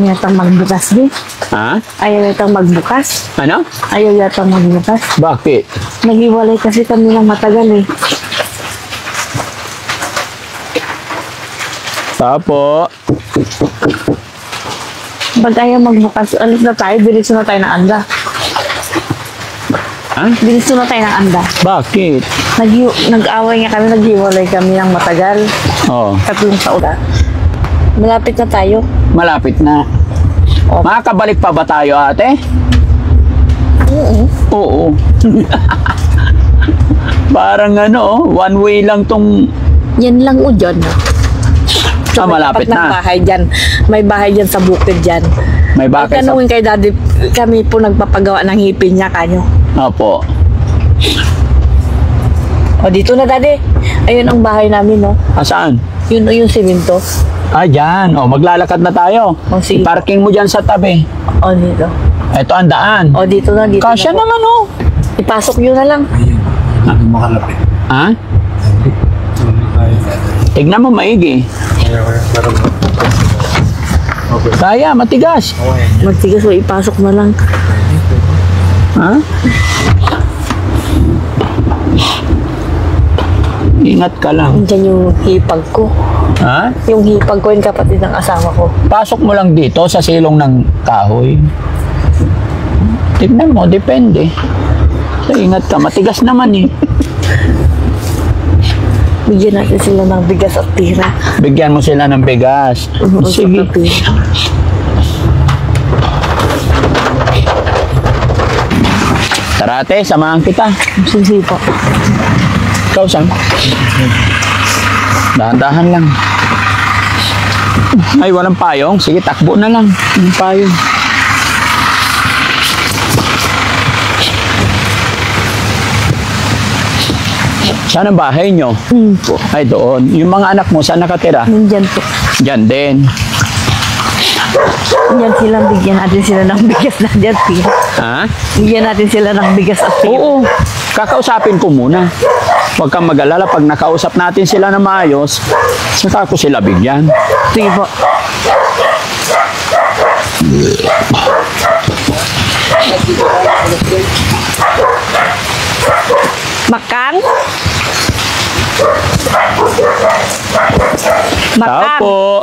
Yata magbukas din. Ha? Ayaw yata magbukas. Ano? Ayaw yata magbukas. Bakit? Naghiwalay kasi kami ng matagal eh. Tapo. Pag ayaw magbukas, alis na tayo, diretso na tayo ng anda. Ha? Diretso na tayo ng anda. Bakit? Nag-away nga kami, naghiwalay kami ng matagal. Oh, 3 taon na. Malapit na tayo. malapit na. Oh. Makakabalik pa ba tayo, ate? Oo. Oo. Parang ano, one way lang tong... Yan lang o dyan. malapit Pag na. bahay dyan, may bahay dyan sa bukid dyan. May bakit sa... Tanungin kay daddy, kami po nagpapagawa ng hipin niya kanyo. Opo. O dito na daddy. Ayun ang bahay namin, no? Saan? Yun o yung simento. Ah, dyan. O, maglalakad na tayo. O sige. Parking mo dyan sa tabi. O dito. Ito ang daan. O dito na, dito Kasya na po. naman, oh. Ipasok yun na lang. Hindi makalapit. Ha? Tignan mo maigi. Kaya, matigas. Magtigas o ipasok na lang. Ha? Ingat ka lang. Diyan yung hipag ko. Ha? Yung hipag ko, yung kapatid ng asawa ko. Pasok mo lang dito sa silong ng kahoy. Tignan mo, depende. So, ingat ka. Matigas naman eh. Bigyan natin sila ng bigas at tira. Bigyan mo sila ng bigas. Sige. Tara ate, samahan kita. Sige po. Ikaw, Sam? Dahan-dahan lang. Ay, walang payong. Sige, takbo na lang. Yung payong. Saan ang bahay nyo? Po. Ay, doon. Yung mga anak mo, saan nakatira? Nandyan po. Diyan din. Yan sila, bigyan natin sila ng bigas na dyan, tira. Ha? Bigyan natin sila ng bigas at tira. Oo. Kakausapin ko muna. Huwag kang mag-alala. Pag nakausap natin sila na maayos, saka ko sila bigyan. Sige po. Makan? Makan? Tapo.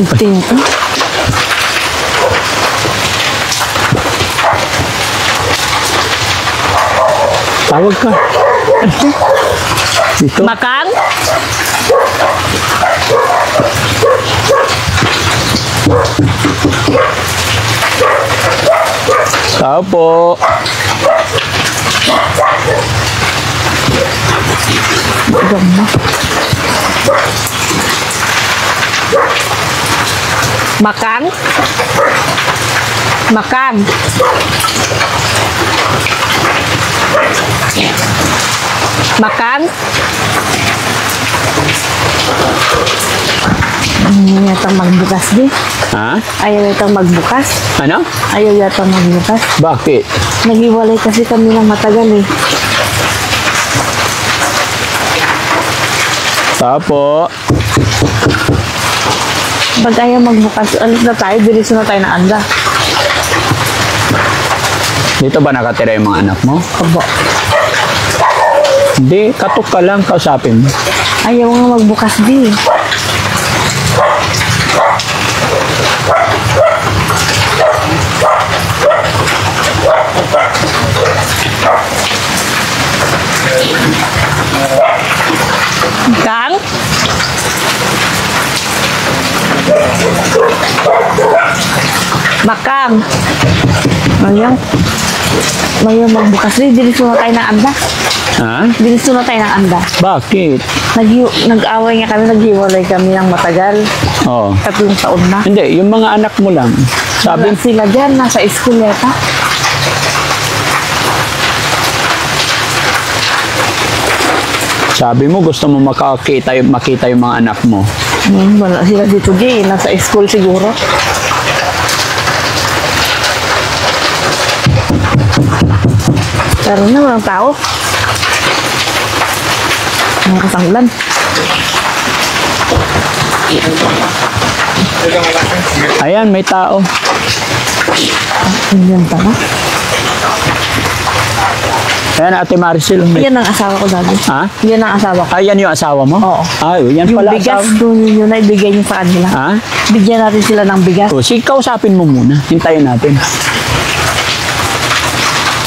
Ito. Tawag ka. Dito. Makan? Tapo. Ganda. Makan? Makan? Makan? Yata magbukas din. Ha? Ayaw yata magbukas. Ano? Ayaw yata magbukas. Bakit? Naghiwalay kasi kami ng matagal eh. Tapo. Pag ayaw magbukas, alis na tayo, diretso na tayo ng anda. Dito ba nakatira yung mga anak mo? Abo. Hindi, katok ka lang, kausapin mo. Ayaw nga magbukas din. Kang? Makang. Ayaw. Ayaw magbukas din. Diretso na tayo ng anda. Ha? Diretso na tayo ng anda. Bakit? Nag-away nga kami, naghiwalay kami ng matagal. Oh. 3 taon na. Hindi, yung mga anak mo lang. Sabi Sabi, sila dyan, nasa school yata. sabi mo gusto mo makita yung mga anak mo. Wala sila dito di, nasa school siguro. Pero na, walang tao. Mga kasanglan. Ayan, may tao. Yan pala. Ayan, Ate Maricel. Yan ang asawa ko dati. Ha? Yan ang asawa ko. Ayan yung asawa mo? Oo. Ay, yan Yung pala bigas asawa. doon yun na ibigay niyo sa kanila. Ha? Bigyan natin sila ng bigas. O, sige, kausapin mo muna. Hintayin natin.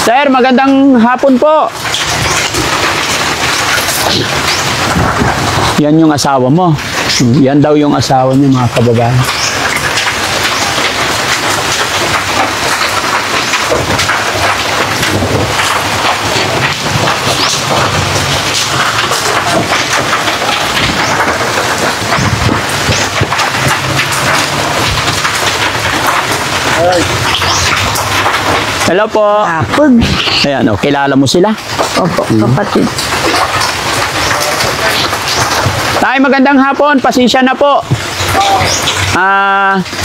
Sir, magandang hapon po. Yan yung asawa mo. Yan daw yung asawa niya, mga kababayan. Hello po. Apod. Ayan, o, kilala mo sila? Opo, kapatid. Tay, magandang hapon. Pasensya na po.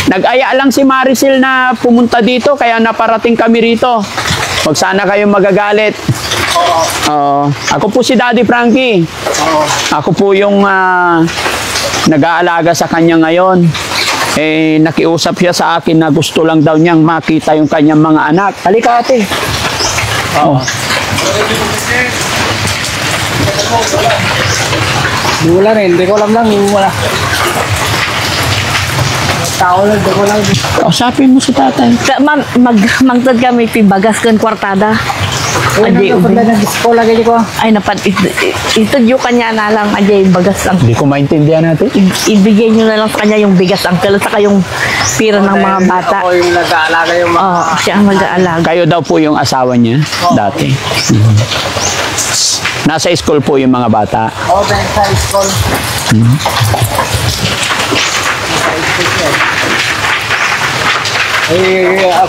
Nag-aya lang si Maricel na pumunta dito, kaya naparating kami rito. Huwag sana kayong magagalit. Ako po si Daddy Frankie. Ako po yung nag-aalaga sa kanya ngayon. Nakiusap siya sa akin na gusto lang daw niyang makita yung kanyang mga anak. Halika, ate. Wala rin, hindi ko alam lang. Wala. Tao lang, hindi ko lang. Kausapin mo si tatay. Magtad kami pibagas kan kwartada. Ajay Pag ubi. nag-disco lagi ko. Ay napan ito yung kanya na lang ajay bagas ang Hindi ko maintindihan natin. ibigay niyo na lang sa kanya yung bigas ang saka yung pira ng mga bata. Ako yung nag-aalaga yung mga... Oo, siya ang mag-aalaga. Kayo daw po yung asawa niya dati. Nasa school po yung mga bata. Oh, sa school.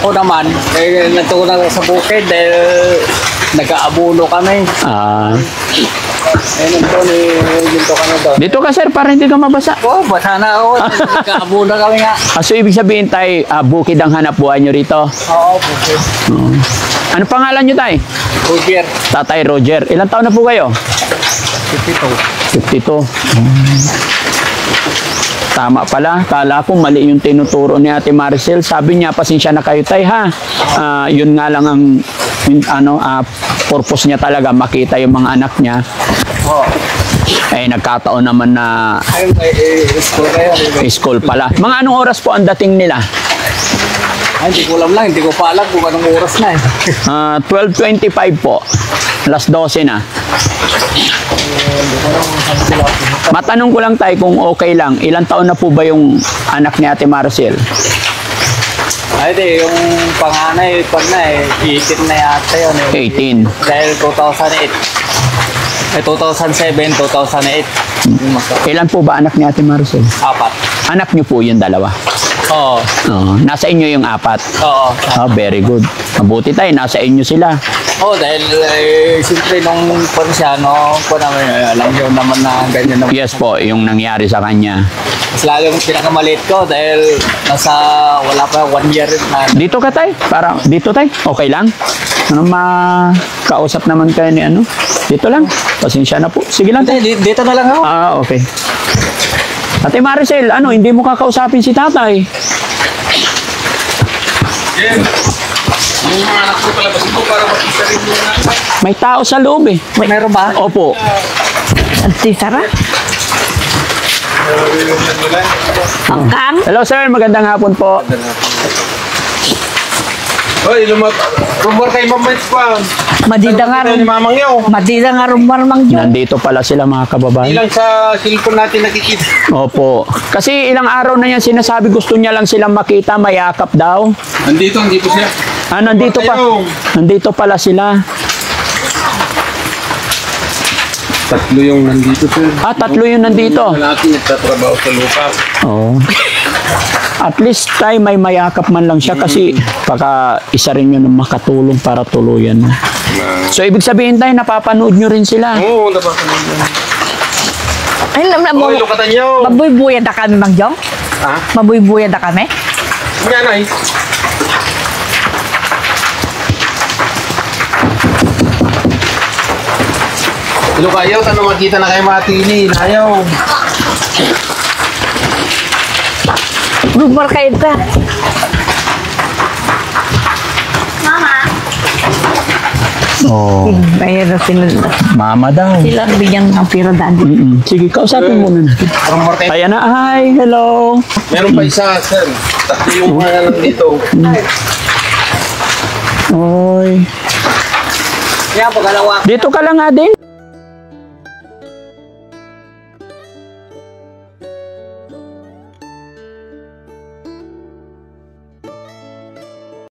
Ako naman, natutunan sa bukid dahil nag-aabuno kami. Nandun dito kami doon. Dito ka sir, para hindi ka mabasa. Oh, basa na ako. Nag-aabuno kami nga. So ibig sabihin tay, bukid ang hanap buhay nyo rito. Oo, bukid. Ano pangalan nyo tay? Roger. Tatay Roger. Ilang taon na po kayo? 52. 52. Tama pala. Kala ko mali yung tinuturo ni Ate Maricel. Sabi niya, pasensya na kayo tay ha. Yun nga lang ang purpose niya talaga, makita yung mga anak niya. Oo. Nagkataon naman na Ayun, school kayo. school pala. Mga anong oras po ang dating nila? Ay, hindi ko alam lang. Hindi ko pa alam kung anong oras na eh. 12:25 po. Alas 12 na. Matanong ko lang tayo kung okay lang. Ilang taon na po ba yung anak ni Ate Maricel? Ay, di, yung panganay, pag na eh, 18 na yata yun eh. 18. Dahil 2008. 2007, 2008. Ilan po ba anak ni Ate Maricel? 4. Anak niyo po yung dalawa. Oo. Nasa inyo yung 4. Oo. Very good. Mabuti tayo, nasa inyo sila. Oo, dahil siyempre nung pano siya, no, namin, alam niyo naman na ganyan naman. Yes po, yung nangyari sa kanya. Mas lalo yung pinakamaliit ko dahil nasa, wala pa, 1 year na. Dito ka tay? Parang, dito tay? Okay lang? Makausap naman kayo ni ano? Dito lang? Pasensya na po. Sige lang tay. Dito na lang ako. Okay. Ate Maricel, hindi mo kakausapin si tatay? Yung mga anak ko pala, ko para makita rin yung May tao sa loob eh. Meron ba? Opo. Si Sarah? Kang? Hello sir, magandang hapon po. Hoy, rumor kay Mamay pa. Madida nga Ni Mamang Yaw. Madida nga rumar mang Diyo. Nandito pala sila mga kababayan. Ilang sa cellphone natin nakikita. Opo. Kasi ilang araw na yan sinasabi gusto niya lang silang makita, mayakap daw. Andito siya. Nandito pa. Nandito pala sila. Tatlo yung nandito sir. Tatlo yung nandito. Natin nagtatrabaho sa lupa. Oo. At least tayo may mayakap man lang siya kasi baka isa rin yun ang makatulong para tuluyan. So ibig sabihin tayo, napapanood nyo rin sila. Oo, napapanood yan. Ay, Hoy, lukatan niyo. mabuy-buya na kami, Mang Jong? Ha? Mabuy-buya na kami? Yan ay. Lukayaw, tanong makita na kayo matili. Ayaw. Bumarkaita. Oh, Ayan na sila. mama daw. Sila bigyan ng pira daddy. Sige, kausapin mo na natin. Parang Martin. Ayan na, hi, hello. Meron pa isa, sir. Tatlo yung mga nandito. Oy. Kaya pagkalawa. Dito ka lang nga din.